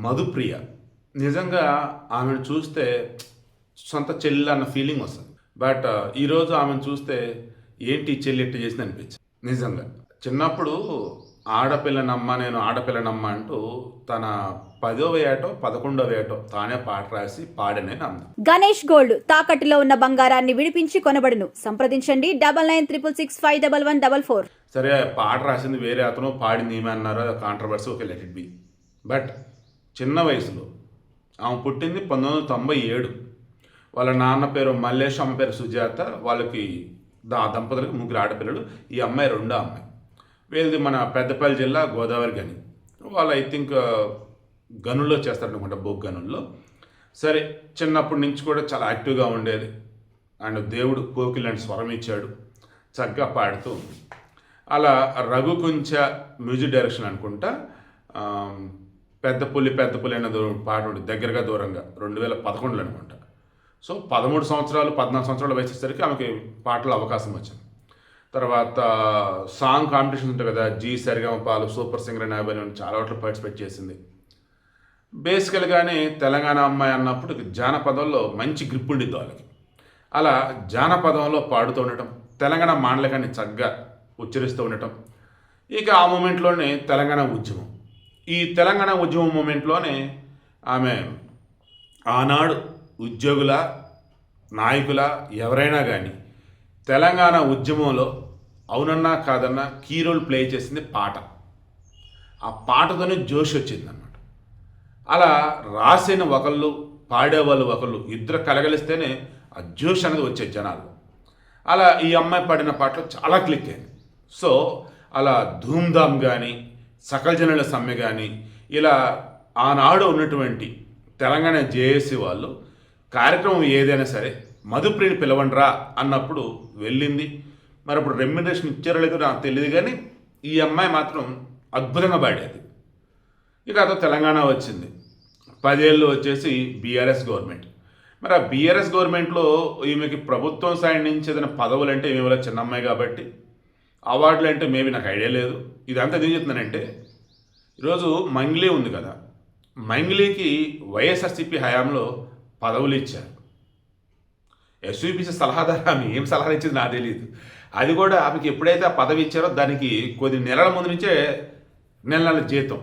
మధుప్రియ. నిజంగా ఆమెను చూస్తే సొంత చెల్లి అన్న ఫీలింగ్ వస్తది. బట్ ఈరోజు ఆమెను చూస్తే ఏంటి ఈ చెల్లి ఇట్ట చేసింది అనిపించింది. నిజంగా. చిన్నప్పుడు ఆడపిల్లనమ్మ నేను ఆడపిల్లనమ్మ అంటూ తన 10వ ఏటో 11వ ఏటో తానే పాట రాసి పాడనని అంది. గణేష్ గోల్డ్ తాకట్టులో ఉన్న బంగారాన్ని విడిపించి కొనబడును. సంప్రదించండి 9966651144. సరే పాట రాసింది వేరే అతను, పాడింది ఈమె అన్నారు, controversy, okay, let it be. But చిన్న వయసులో ఆమె పుట్టింది 1997. వాళ్ళ నాన్న పేరు మల్లేష్, అమ్మ పేరు సుజాత. వాళ్ళకి దంపతులకి 3 ఆడపిల్లలు. ఈ అమ్మాయి రెండో అమ్మాయి. వీళ్ళది మన పెద్దపల్లి జిల్లా గోదావరి గని. వాళ్ళు ఐ థింక్ గనుల్లో చేస్తారనుకుంటా, బొగ్గు గనుల్లో. సరే చిన్నప్పటి నుంచి కూడా చాలా యాక్టివ్గా ఉండేది. అండ్ దేవుడు కోకిలాంటి స్వరం ఇచ్చాడు, చక్కగా పాడుతూ ఉంది. అలా రఘుకుంచ మ్యూజిక్ డైరెక్షన్ అనుకుంటా పెద్ద పులి అనే పాట ఉంటుంది, దగ్గరగా దూరంగా, 2011 అనుకుంటా. సో 13 సంవత్సరాలు 14 సంవత్సరాలు వయసేసరికి ఆమెకి పాటలు అవకాశం వచ్చింది. తర్వాత సాంగ్ కాంపిటీషన్స్ ఉంటాయి కదా, జీ సరిగమపాలు, సూపర్ సింగర్ అని చాలా వాటిలో పార్టిసిపేట్ చేసింది. బేసికల్గానే తెలంగాణ అమ్మాయి అన్నప్పుడు జానపదంలో మంచి గ్రిప్ ఉండిద్ది వాళ్ళకి. అలా జానపదంలో పాడుతూ ఉండటం, తెలంగాణ మాండలికాన్ని చక్కగా ఉచ్చరిస్తూ ఉండటం. ఇక ఆ మూమెంట్లోనే తెలంగాణ ఉద్యమం. ఈ తెలంగాణ ఉద్యమం మూమెంట్లోనే ఆమె ఆనాడు ఉద్యోగుల, నాయకుల, ఎవరైనా కానీ తెలంగాణ ఉద్యమంలో అవునన్నా కాదన్నా కీ రోల్ ప్లే చేసింది పాట. ఆ పాటతోనే జోష్ వచ్చిందన్నమాట. అలా రాసిన ఒకళ్ళు, పాడేవాళ్ళు ఒకళ్ళు, ఇద్దరు కలగలిస్తేనే ఆ జోష్ అనేది వచ్చేది జనాలు. అలా ఈ అమ్మాయి పాడిన పాటలు చాలా క్లిక్ అయింది. సో అలా ధూమ్ధామ్ కానీ, సకల జనుల సమ్మె కానీ, ఇలా ఆనాడు ఉన్నటువంటి తెలంగాణ జేఏసీ వాళ్ళు కార్యక్రమం ఏదైనా సరే మధుప్రియని పిలవండ్రా అన్నప్పుడు వెళ్ళింది. మరి అప్పుడు రెమ్యునరేషన్ ఇచ్చారో లేదో నాకు తెలియదు, కానీ ఈ అమ్మాయి మాత్రం అద్భుతంగా పాడేది. ఇక అదో తెలంగాణ వచ్చింది. 10 ఏళ్ళు వచ్చేసి బీఆర్ఎస్ గవర్నమెంట్. మరి ఆ బీఆర్ఎస్ గవర్నమెంట్లో ఈమెకి ప్రభుత్వం సైడ్ నుంచి ఏదైనా పదవులు అంటే ఏమి చిన్న అమ్మాయి కాబట్టి, అవార్డులు అంటే మేబీ నాకు ఐడియా లేదు. ఇదంతా ఏం చెప్తున్నానంటే, ఈరోజు మంగ్లీ ఉంది కదా, మంగ్లీకి వైఎస్ఆర్సీపీ హయాంలో పదవులు ఇచ్చారు. ఎస్యూపీసీ సలహాదారు ఆమె ఏం సలహా ఇచ్చింది నాకు తెలియదు. అది కూడా ఆమెకి ఎప్పుడైతే ఆ పదవి ఇచ్చారో దానికి కొద్ది నెలల ముందు నుంచే నెల జీతం,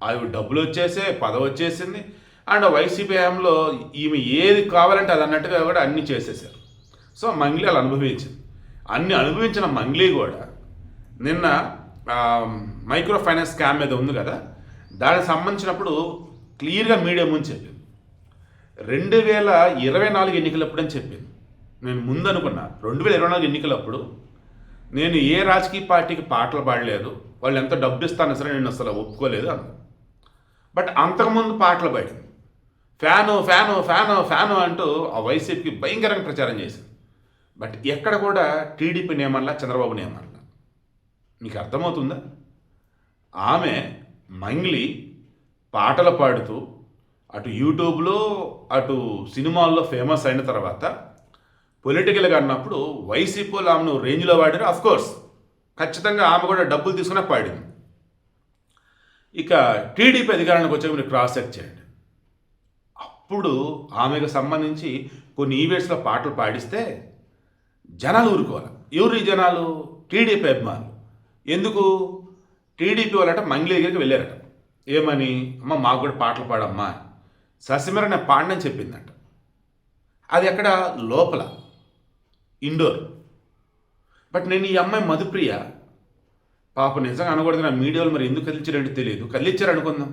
అవి డబ్బులు వచ్చేసే పదవి వచ్చేసింది. అండ్ వైసీపీ హయాంలో ఈమె ఏది కావాలంటే అది అన్నట్టుగా కూడా అన్నీ చేసేసారు. సో మంగ్లీ అలా అనుభవించింది. అన్ని అనుభవించిన మంగ్లీ కూడా నిన్న మైక్రో ఫైనాన్స్ స్కామ్ మీద ఉంది కదా, దానికి సంబంధించినప్పుడు క్లియర్గా మీడియా ముందు చెప్పింది. 2024 ఎన్నికలప్పుడు అని చెప్పింది. నేను ముందు అనుకున్నా 2024 ఎన్నికలప్పుడు నేను ఏ రాజకీయ పార్టీకి పాటలు పాడలేదు, వాళ్ళు ఎంత డబ్బు ఇస్తాను సరే నేను అసలు ఒప్పుకోలేదు అన్న. బట్ అంతకుముందు పాటలు పాడింది. ఫ్యాను ఫ్యాను ఫ్యాను ఫ్యాను అంటూ ఆ వైసీపీకి భయంకరంగా ప్రచారం చేసింది. బట్ ఎక్కడ కూడా టీడీపీ నేమల్లా, చంద్రబాబు నేమల్లా. మీకు అర్థమవుతుందా? ఆమె మంగ్లీ పాటలు పాడుతూ అటు యూట్యూబ్లో అటు సినిమాల్లో ఫేమస్ అయిన తర్వాత పొలిటికల్గా అన్నప్పుడు వైసీపీలో ఆమెను రేంజ్లో వాడారు. అఫ్కోర్స్ ఖచ్చితంగా ఆమె కూడా డబ్బులు తీసుకునే పాడింది. ఇక టీడీపీ అధికారానికి వచ్చాక మీరు క్రాస్ చెక్ చేయండి. అప్పుడు ఆమెకు సంబంధించి కొన్ని ఈవెంట్స్లో పాటలు పాడిస్తే జనాలు ఊరుకోవాలి. ఎవరు ఈ జనాలు? టీడీపీ అభిమానులు. ఎందుకు? టీడీపీ వాళ్ళట మంగ్లీ దగ్గరికి వెళ్ళారట. ఏమని? అమ్మ మాకు కూడా పాటలు పాడమ్మా, ససిమర నేను పాడనని చెప్పిందంట. అది ఎక్కడ? లోపల, ఇండోర్. బట్ నేను ఈ అమ్మాయి మధుప్రియ పాప నిజంగా అనకూడదు, నా మీడియాలో మరి ఎందుకు కదిలించారంటే తెలియదు. కదిలించారు అనుకుందాం,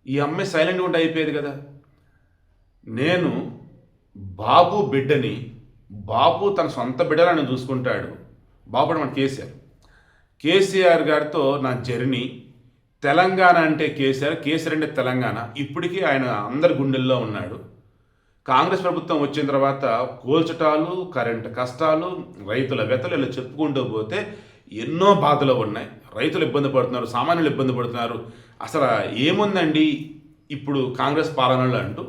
ఈ అమ్మాయి సైలెంట్గా ఉంటే అయిపోయేది కదా. నేను బాబు బిడ్డని, బాబు తన సొంత బిడ్డలను చూసుకుంటాడు. బాబు మన కేసీఆర్ గారితో నా జర్నీ. తెలంగాణ అంటే కేసీఆర్, కేసీఆర్ అంటే తెలంగాణ. ఇప్పటికీ ఆయన అందరి గుండెల్లో ఉన్నాడు. కాంగ్రెస్ ప్రభుత్వం వచ్చిన తర్వాత కోల్చటాలు, కరెంటు కష్టాలు, రైతుల వ్యతలు ఇలా చెప్పుకుంటూ పోతే ఎన్నో బాధలు ఉన్నాయి. రైతులు ఇబ్బంది పడుతున్నారు, సామాన్యులు ఇబ్బంది పడుతున్నారు. అసలు ఏముందండి ఇప్పుడు కాంగ్రెస్ పాలనలో అంటూ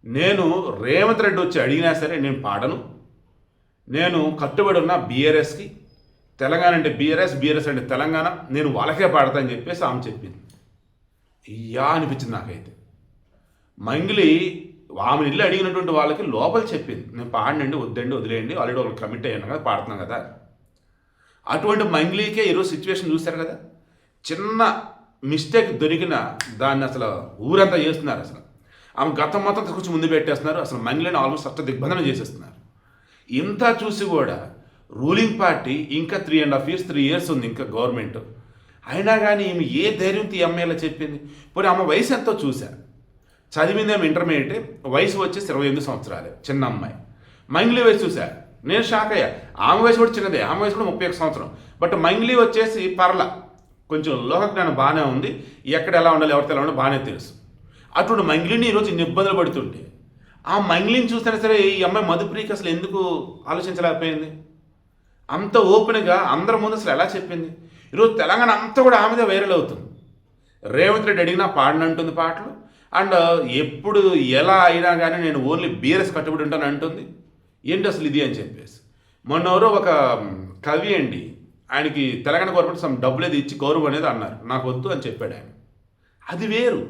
నేను రేవంత్ రెడ్డి వచ్చి అడిగినా సరే నేను పాడను, నేను కట్టుబడి ఉన్న బీఆర్ఎస్కి. తెలంగాణ అంటే బీఆర్ఎస్, బీఆర్ఎస్ అంటే తెలంగాణ, నేను వాళ్ళకే పాడతానని చెప్పేసి ఆమె చెప్పింది. అయ్యా అనిపించింది నాకైతే. మంగ్లీ ఆమె ఇల్లు అడిగినటువంటి వాళ్ళకి లోపల చెప్పింది, నేను పాడినండి, వద్దండి, వదిలేయండి, ఆల్రెడీ ఒకరు కమిట్ అయ్యాను కదా, పాడుతున్నాను కదా. అటువంటి మంగ్లీకే ఈరోజు సిచ్యువేషన్ చూశారు కదా. చిన్న మిస్టేక్ దొరికిన దాన్ని అసలు ఊరంతా చేస్తున్నారు. అసలు ఆమె గతం మొత్తం తీసుకొచ్చి ముందు పెట్టేస్తున్నారు. అసలు మంగ్లీని ఆల్మోస్ట్ అష్ట దిగ్బంధనం చేసేస్తున్నారు. ఇంత చూసి కూడా రూలింగ్ పార్టీ ఇంకా 3.5 years 3 years ఉంది ఇంకా గవర్నమెంట్, అయినా కానీ ఈమె ఏ ధైర్యంతో ఈ అమ్మాయిలా చెప్పింది. పోనీ ఆమె వయసు ఎంతో చూశా, చదివిందేమో ఇంటర్మీడియట్, వయసు వచ్చేసి 28 సంవత్సరాలే, చిన్న అమ్మాయి. మంగ్లీ వయసు చూసా, నేను షాక్ అయ్యా. ఆమె వయసు కూడా చిన్నదే, ఆమె వయసు కూడా 31 సంవత్సరం. బట్ మంగ్లీ వచ్చేసి పర్ల కొంచెం లోకజ్ఞానం బాగానే ఉంది, ఎక్కడ ఎలా ఉండాలి, ఎవరితో ఎలా ఉండాలి బాగానే తెలుసు. అటువంటి మంగ్లీని ఈరోజు ఇన్ని ఇబ్బందులు పడుతుంటే ఆ మంగ్లీని చూసినా సరే ఈ అమ్మాయి మధుప్రియకి అసలు ఎందుకు ఆలోచించలేకపోయింది? అంత ఓపెన్గా అందరి ముందు అసలు ఎలా చెప్పింది? ఈరోజు తెలంగాణ అంతా కూడా ఆమెదే వైరల్ అవుతుంది. రేవంత్ రెడ్డి అడిగినా పాడినంటుంది పాటలు, అండ్ ఎప్పుడు ఎలా అయినా కానీ నేను ఓన్లీ బీఆర్ఎస్ కట్టుబడి ఉంటాను అంటుంది. ఏంటి అసలు ఇది అని చెప్పేసి మొన్న ఎవరో ఒక కవి అండి, ఆయనకి తెలంగాణ గవర్నమెంట్ సమ్ డబ్బులు ఏది ఇచ్చి గౌరవం అనేది అన్నారు, నాకు వద్దు అని చెప్పాడు ఆయన. అది వేరు.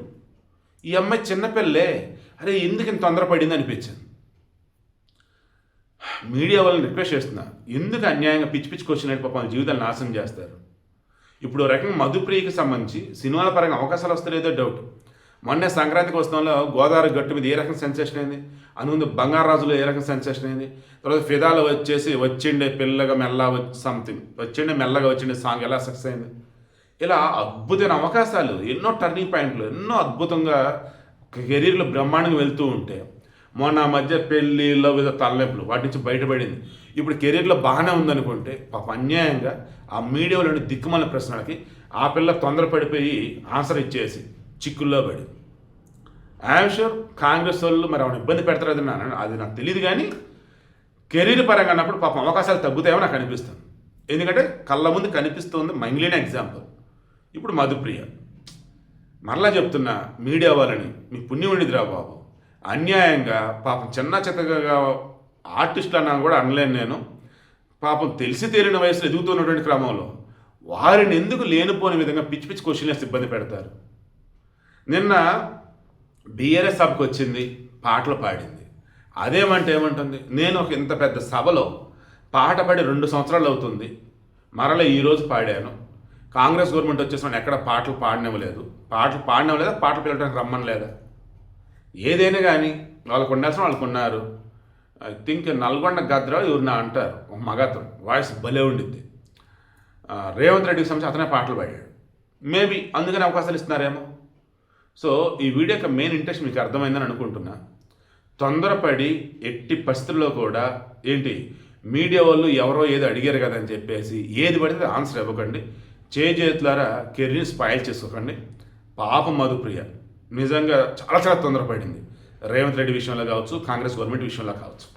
ఈ అమ్మాయి చిన్నపిల్లే, అరే ఎందుకు ఇంత తొందరపడింది అనిపించింది. మీడియా వాళ్ళని రిక్వెస్ట్ చేస్తున్నా, ఎందుకు అన్యాయంగా పిచ్చి పిచ్చి క్వశ్చన్ పాపం వాళ్ళ జీవితాలు నాశనం చేస్తారు. ఇప్పుడు రకంగా మధుప్రియకి సంబంధించి సినిమాల పరంగా అవకాశాలు వస్తలేదో డౌట్. మొన్నే సంక్రాంతికి వస్తున్న గోదావరి గట్టు మీద ఏ రకం సెన్సేషన్ అయింది, అనుకుంది బంగారాజులో ఏ రకం సెన్సేషన్ అయింది, తర్వాత ఫిదాలో వచ్చేసి వచ్చిండే పిల్లగా మెల్లగా సంథింగ్ వచ్చిండే మెల్లగా వచ్చిండే సాంగ్ ఎలా సక్సెస్ అయింది. ఇలా అద్భుతమైన అవకాశాలు, ఎన్నో టర్నింగ్ పాయింట్లు, ఎన్నో అద్భుతంగా కెరీర్లో బ్రహ్మాండంగా వెళ్తూ ఉంటే మొన్న మధ్య పెళ్ళిళ్ళ వివిధ తలనొప్పులు వాటి నుంచి బయటపడింది. ఇప్పుడు కెరీర్లో బాగానే ఉందనుకుంటే పాప అన్యాయంగా ఆ మీడియాలోని దిక్కుమాల ప్రశ్నలకి ఆ పిల్ల తొందరపడిపోయి ఆన్సర్ ఇచ్చేసి చిక్కుల్లో పడి, ఐఎమ్ షూర్ కాంగ్రెస్ వాళ్ళు మరి ఆమెను ఇబ్బంది పెడతారు అది నాకు తెలియదు. కానీ కెరీర్ పరంగా అన్నప్పుడు పాపం అవకాశాలు తగ్గుతాయేమో నాకు అనిపిస్తుంది. ఎందుకంటే కళ్ళ ముందు కనిపిస్తుంది మంగ్లీనే ఎగ్జాంపుల్, ఇప్పుడు మధుప్రియ. మరలా చెప్తున్నా మీడియా వాళ్ళని, మీకు పుణ్యం ఉండిదిరా బాబు, అన్యాయంగా పాపం చిన్న చిత్తగా ఆర్టిస్టులు అన్నా కూడా అనలేను నేను. పాపం తెలిసి తేలిన వయసులో ఎదుగుతున్నటువంటి క్రమంలో వారిని ఎందుకు లేనిపోని విధంగా పిచ్చి పిచ్చి క్వశ్చన్లు ఇబ్బంది పెడతారు. నిన్న బీఆర్ఎస్ సభకు వచ్చింది, పాటలు పాడింది. అదేమంటే ఏమంటుంది, నేను ఒక ఇంత పెద్ద సభలో పాట పాడి 2 సంవత్సరాలు అవుతుంది, మరలా ఈరోజు పాడాను. కాంగ్రెస్ గవర్నమెంట్ వచ్చేసిన ఎక్కడ పాటలు పాడినవ్వలేదు, పాటలు పిలవడానికి రమ్మని లేదా. ఏదైనా కానీ వాళ్ళకు ఉండాల్సిన వాళ్ళకు ఉన్నారు. ఐ థింక్ నల్గొండ గద్రావు ఎవరినా అంటారు, ఒక మగత్వం, వాయిస్ భలే ఉండిద్ది. రేవంత్ రెడ్డికి సంబంధించి అతనే పాటలు పాడాడు, మేబీ అందుకని అవకాశాలు ఇస్తున్నారేమో. సో ఈ వీడియో యొక్క మెయిన్ ఇంట్రెస్ట్ మీకు అర్థమైందని అనుకుంటున్నా. తొందరపడి ఎట్టి పరిస్థితుల్లో కూడా ఏంటి మీడియా వాళ్ళు ఎవరో ఏదో అడిగారు కదా అని చెప్పేసి ఏది పడితే ఆన్సర్ ఇవ్వకండి. చేతులారా కెరీర్ స్పాయిల్ చేసుకోకండి. పాపం మధుప్రియ నిజంగా చాలా చాలా తొందరపడింది, రేవంత్ రెడ్డి విషయంలో కావచ్చు, కాంగ్రెస్ గవర్నమెంట్ విషయంలో కావచ్చు.